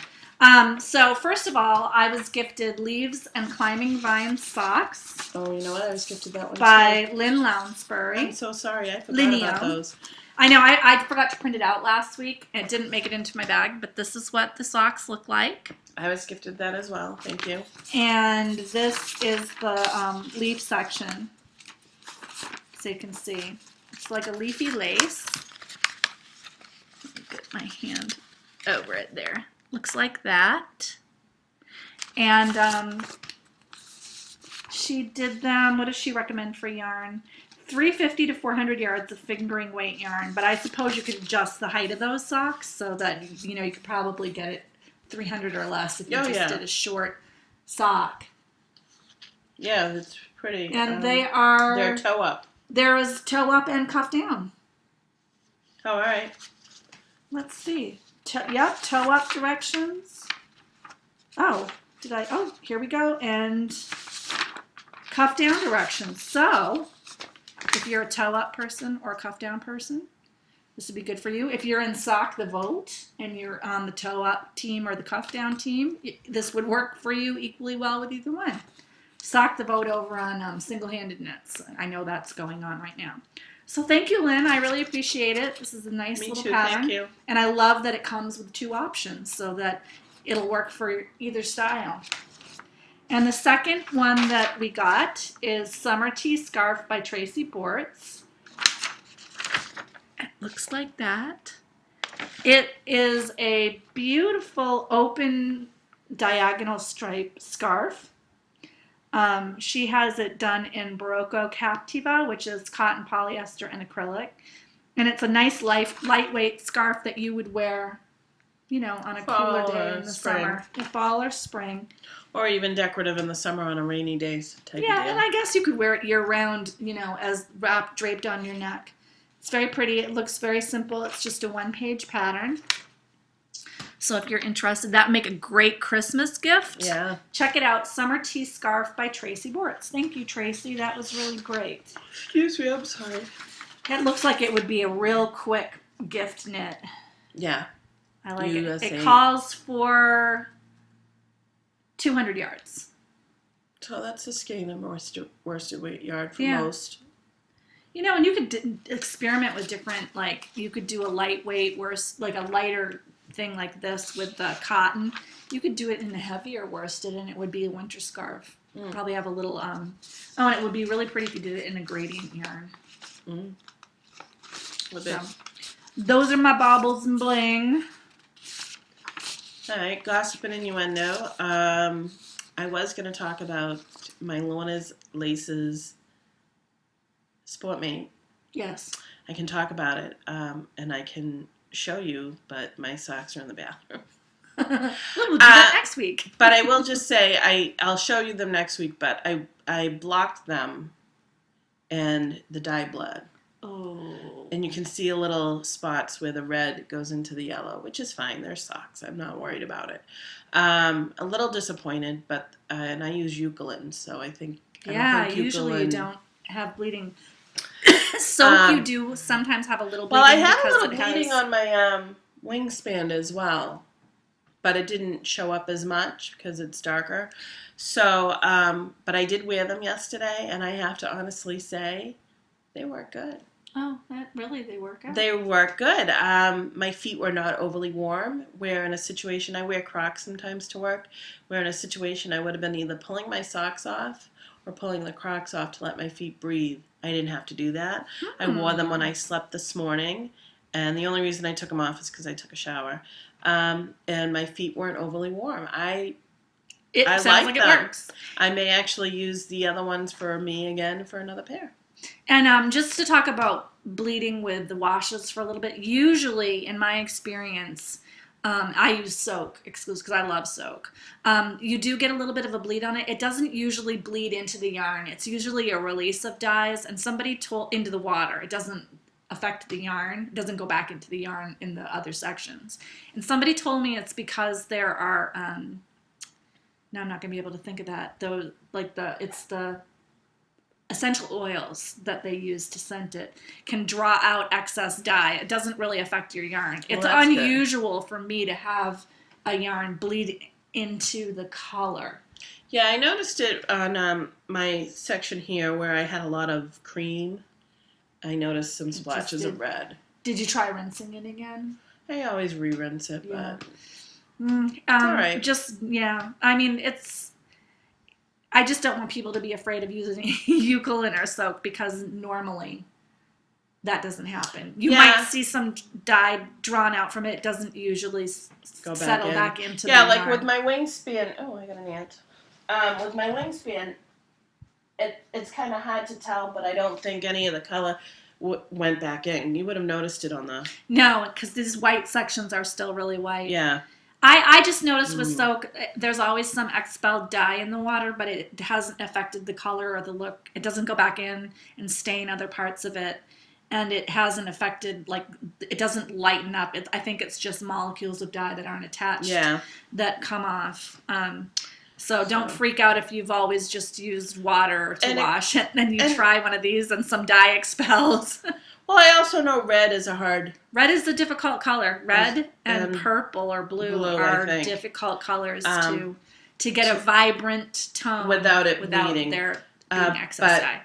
So first of all, I was gifted Leaves and Climbing Vine socks. Oh, you know what? I was gifted that one by Lynn Lounsbury. I'm so sorry. I forgot about those. I know, I forgot to print it out last week. It didn't make it into my bag, but this is what the socks look like. I was gifted that as well. Thank you. And this is the leaf section, so you can see. It's like a leafy lace. Let me get my hand over it there. Looks like that. And she did them, what does she recommend for yarn? 350 to 400 yards of fingering weight yarn, but I suppose you could adjust the height of those socks so that, you could probably get it 300 or less if you did a short sock. Yeah, that's pretty. And they're toe up. There is toe up and cuff down. Oh, all right. Let's see. Yep, toe up directions. Oh, here we go. And cuff down directions. So, if you're a toe up person or a cuff down person, this would be good for you. If you're in Sock the Vote and you're on the toe up team or the cuff down team, this would work for you equally well with either one. Sock the Vote over on single-handed knits. I know that's going on right now. So thank you, Lynn. I really appreciate it. This is a nice little pattern. Thank you. And I love that it comes with 2 options so that it'll work for either style. And the second one that we got is Summer Tea Scarf by Tracy Bortz. It looks like that. It is a beautiful open diagonal stripe scarf. She has it done in Barocco Captiva, which is cotton, polyester, and acrylic. And it's a nice lightweight scarf that you would wear, on a cooler day in the summer. Fall or spring. Or even decorative in the summer on a rainy day type of deal. Yeah, and I guess you could wear it year-round, as draped on your neck. It's very pretty. It looks very simple. It's just a one-page pattern. So if you're interested, that would make a great Christmas gift. Yeah. Check it out. Summer Tea Scarf by Tracy Bortz. Thank you, Tracy. That was really great. Excuse me, I'm sorry. It looks like it would be a real quick gift knit. Yeah. I like it. It calls for 200 yards. So that's a skein of worsted weight yard for most. And you could experiment with different, you could do a lightweight, a lighter thing like this with the cotton. You could do it in a heavier worsted, and it would be a winter scarf. Probably have a little, and it would be really pretty if you did it in a gradient yarn. So, those are my baubles and bling. All right, gossip and innuendo. I was going to talk about my Lorna's Laces Sportmate. Yes. I can talk about it, and I can show you, but my socks are in the bathroom. We'll do that next week. But I will just say, I'll show you them next week, but I blocked them, and the dye bled. Oh. And you can see a little spots where the red goes into the yellow, which is fine. They're socks. I'm not worried about it. A little disappointed, but and I use Eucalyptus, so I think usually you don't have bleeding. Soap you do sometimes have a little bleeding. Well, I had a little bleeding on my Wingspan as well, but it didn't show up as much because it's darker. So, but I did wear them yesterday, and I have to honestly say they work good. Oh, they work out? They work good. My feet were not overly warm, where in a situation, I wear Crocs sometimes to work, where in a situation I would have been either pulling my socks off or pulling the Crocs off to let my feet breathe. I didn't have to do that. I wore them when I slept this morning, and the only reason I took them off is because I took a shower. And my feet weren't overly warm. It sounds like it works. I may actually use the other ones for me again for another pair. And just to talk about bleeding with the washes for a little bit, usually in my experience, I use soak exclusive because I love soak. You do get a little bit of a bleed on it. It doesn't usually bleed into the yarn. It's usually a release of dyes, and somebody told into the water. It doesn't affect the yarn. It doesn't go back into the yarn in the other sections. And somebody told me it's because there are. Now I'm not going to be able to think of that. It's the essential oils that they use to scent it can draw out excess dye. It doesn't really affect your yarn. It's unusual for me to have a yarn bleed into the color. Yeah, I noticed it on my section here where I had a lot of cream. I noticed some splotches of red. Did you try rinsing it again? I always re-rinse it, but it's all right. I mean, I just don't want people to be afraid of using Eucalyptus or soap because normally that doesn't happen. You might see some dye drawn out from it. It doesn't usually settle back into the yarn. Yeah, like with my Wingspan. Oh, I got an ant. With my Wingspan, it's kind of hard to tell, but I don't think any of the color went back in. You would have noticed it on the... No, because these white sections are still really white. Yeah. I just noticed with soak, there's always some expelled dye in the water, but it hasn't affected the color or the look. It doesn't go back in and stain other parts of it. And it hasn't affected, it doesn't lighten up. I think it's just molecules of dye that aren't attached that come off. So don't freak out if you've always just used water to wash it, and then you try one of these and some dye expels. Well, I also know red is Red is the difficult color. Red and purple or blue are difficult colors to get a vibrant tone without bleeding. There being excess dye.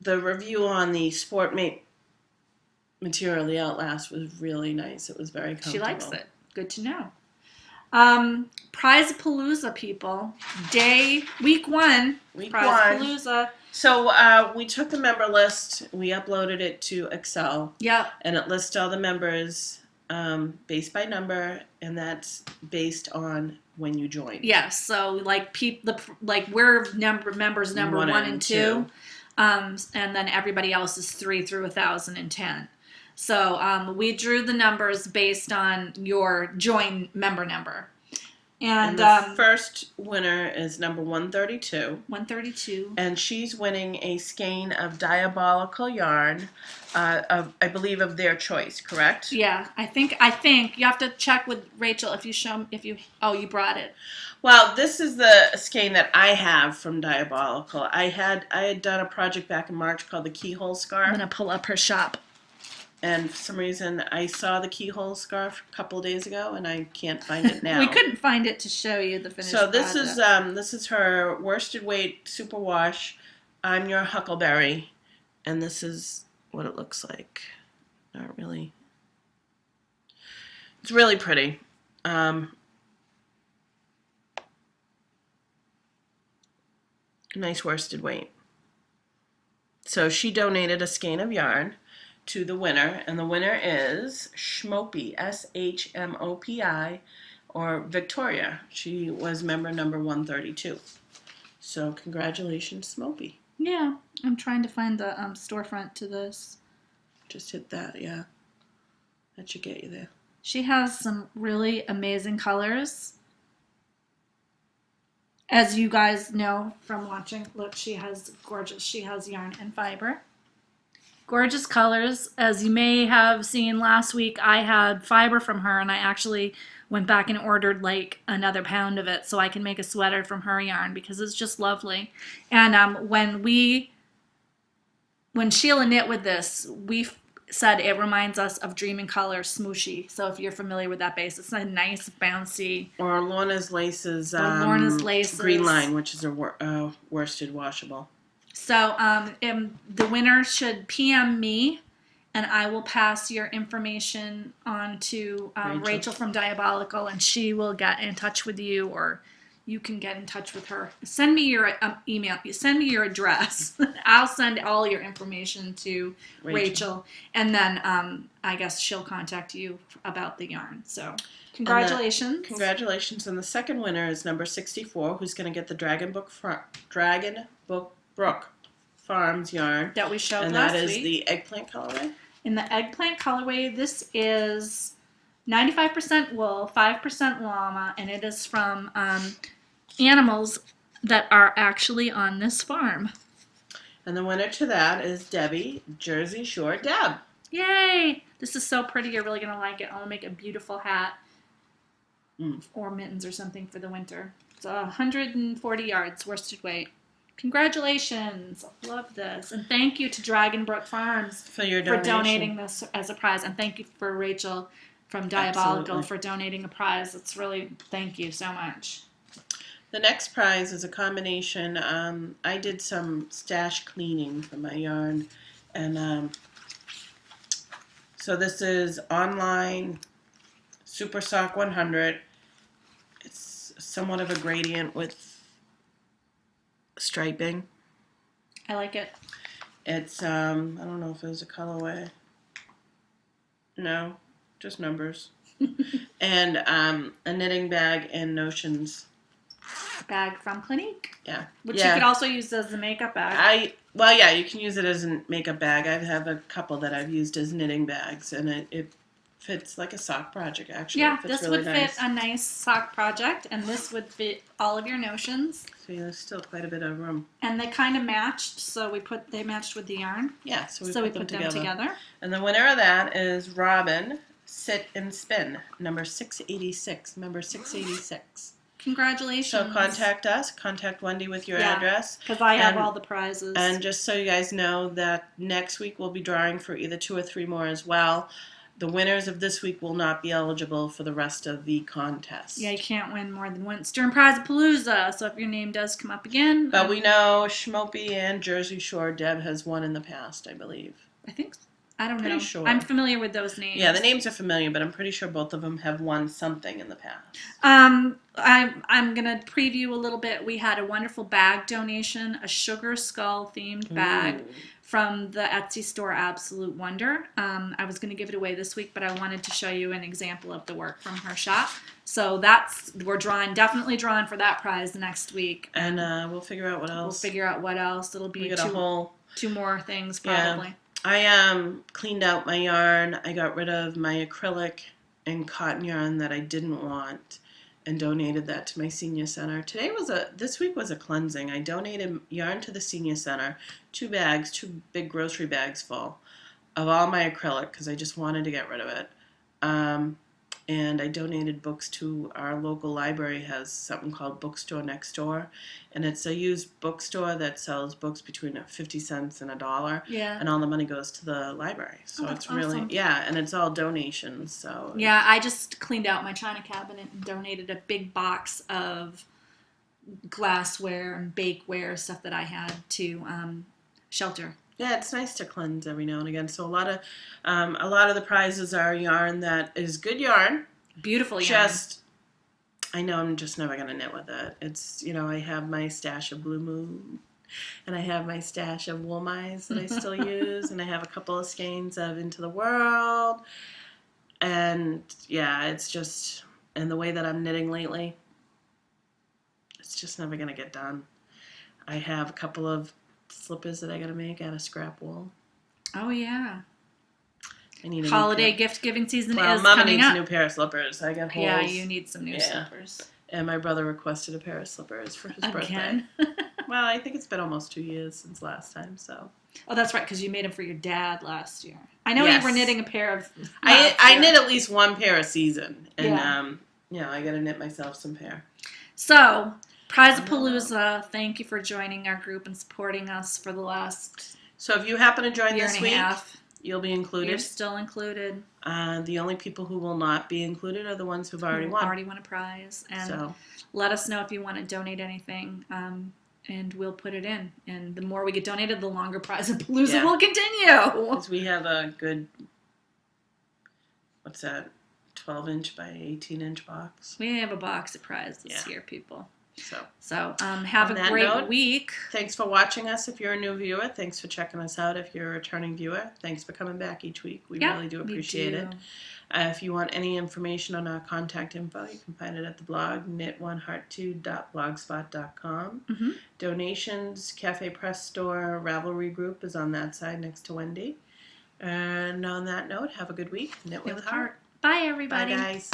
The review on the Sportmate material, the Outlast, was really nice. It was very comfortable. She likes it. Good to know. Prize-A-Palooza, people. Week one. Prize-A-Palooza. So we took the member list, we uploaded it to Excel. Yep. And it lists all the members based by number, and that's based on when you join. Yes, so like we're members number one and two, and then everybody else is 3 through 1,010. So we drew the numbers based on your join member number. And the first winner is number 132. 132. And she's winning a skein of diabolical yarn, I believe of their choice, correct? Yeah, I think you have to check with Rachel if you brought it. Well, this is the skein that I have from Diabolical. I had done a project back in March called the Keyhole Scarf. I'm gonna pull up her shop. And for some reason, I saw the keyhole scarf a couple of days ago, and I can't find it now. We couldn't find it to show you the finished product. So this is her worsted weight superwash. I'm your Huckleberry, and this is what it looks like. Not really. It's really pretty. Nice worsted weight. So she donated a skein of yarn to the winner, and the winner is Shmopi, Shmopi, or Victoria. She was member number 132. So congratulations, Shmopi. Yeah, I'm trying to find the storefront to this. Just hit that, yeah. That should get you there. She has some really amazing colors. As you guys know from watching, look, she has yarn and fiber. Gorgeous colors. As you may have seen last week, I had fiber from her, and I actually went back and ordered like another pound of it so I can make a sweater from her yarn because it's just lovely. And when Sheila knit with this, we said it reminds us of Dream in Color Smooshy. So if you're familiar with that base, it's a nice bouncy. Or Lorna's Laces. Green Line, which is a worsted washable. So the winner should PM me, and I will pass your information on to Rachel from Diabolical, and she will get in touch with you, or you can get in touch with her. Send me your email. Send me your address. I'll send all your information to Rachel, and then I guess she'll contact you about the yarn. So congratulations. Congratulations. And the second winner is number 64, who's going to get the Dragon Book Brook Farms yarn that we showed and last that is week. The eggplant colorway. In the eggplant colorway, this is 95% wool, 5% llama, and it is from animals that are actually on this farm. And the winner to that is Debbie, Jersey Shore Deb. Yay! This is so pretty. You're really going to like it. I'll make a beautiful hat or mittens or something for the winter. It's 140 yards worsted weight. Congratulations. Love this. And thank you to Dragonbrook Farms for donating this as a prize. And thank you for Rachel from Diabolical for donating a prize. It's really, thank you so much. The next prize is a combination. I did some stash cleaning for my yarn. And so this is online Super Sock 100. It's somewhat of a gradient with striping. I like it. It's I don't know if it was a colorway. No, just numbers. And a knitting bag and notions. Bag from Clinique. Yeah. Which you could also use as a makeup bag. You can use it as a makeup bag. I have a couple that I've used as knitting bags, and it fits like a sock project, actually. Yeah, this really would fit a nice sock project, and this would fit all of your notions. So there's still quite a bit of room. And they kind of matched, so they matched with the yarn. Yeah, so we put them together. And the winner of that is Robin, Sit and Spin, number 686. Number 686. Congratulations. So contact us. Contact Wendy with your address. Because I have all the prizes. And just so you guys know that next week we'll be drawing for either 2 or 3 more as well. The winners of this week will not be eligible for the rest of the contest. Yeah, you can't win more than once during Prize-A-Palooza. So if your name does come up again. But we know Shmopi and Jersey Shore Deb has won in the past, I believe. I think so. I don't know. Pretty sure. I'm familiar with those names. Yeah, the names are familiar, but I'm pretty sure both of them have won something in the past. I'm going to preview a little bit. We had a wonderful bag donation, a sugar skull themed bag from the Etsy store Absolute Wonder. I was going to give it away this week, but I wanted to show you an example of the work from her shop. So we're definitely drawing for that prize next week. And we'll figure out what else. It'll be we two more things probably. Yeah. I cleaned out my yarn. I got rid of my acrylic and cotton yarn that I didn't want and donated that to my senior center. This week was a cleansing. I donated yarn to the senior center, 2 big grocery bags full of all my acrylic because I just wanted to get rid of it. And I donated books to our local library. Has something called Bookstore Next Door, and it's a used bookstore that sells books between 50 cents and $1. Yeah. And all the money goes to the library. So that's it's really awesome. and it's all donations. So yeah, I just cleaned out my china cabinet and donated a big box of glassware and bakeware stuff that I had to Shelter. Yeah, it's nice to cleanse every now and again. So a lot of the prizes are yarn that is good yarn. Beautiful yarn. I know I'm just never gonna knit with it. It's I have my stash of Blue Moon, and I have my stash of Wool Mice that I still use, and I have a couple of skeins of Into the World, and it's just the way that I'm knitting lately, it's just never gonna get done. I have a couple of slippers that I gotta make out of scrap wool. Oh yeah. I need holiday gift giving season is Mama coming up. needs a new pair of slippers. I got holes. Yeah, you need some new slippers. And my brother requested a pair of slippers for his Again? birthday. Well, I think it's been almost 2 years since last time. So. Oh, that's right, because you made them for your dad last year. I know you were knitting a pair of. I knit at least one pair a season, and I got to knit myself some pair. So. Prize-A-Palooza, thank you for joining our group and supporting us for the last So if you happen to join year this and week, a half. You'll be included. You're still included. The only people who will not be included are the ones who've already won. Already won a prize. And let us know if you want to donate anything, and we'll put it in. And the more we get donated, the longer Prize-A-Palooza will continue. Because we have a good, 12-inch by 18-inch box. We have a box of prizes here, people. So have a great week. Thanks for watching us if you're a new viewer. Thanks for checking us out if you're a returning viewer. Thanks for coming back each week. We really do appreciate it. If you want any information on our contact info, you can find it at the blog, knit1heart2.blogspot.com. Mm-hmm. Donations, Cafe Press Store, Ravelry Group is on that side next to Wendy. And on that note, have a good week. Knit with heart. Bye, everybody. Bye, guys.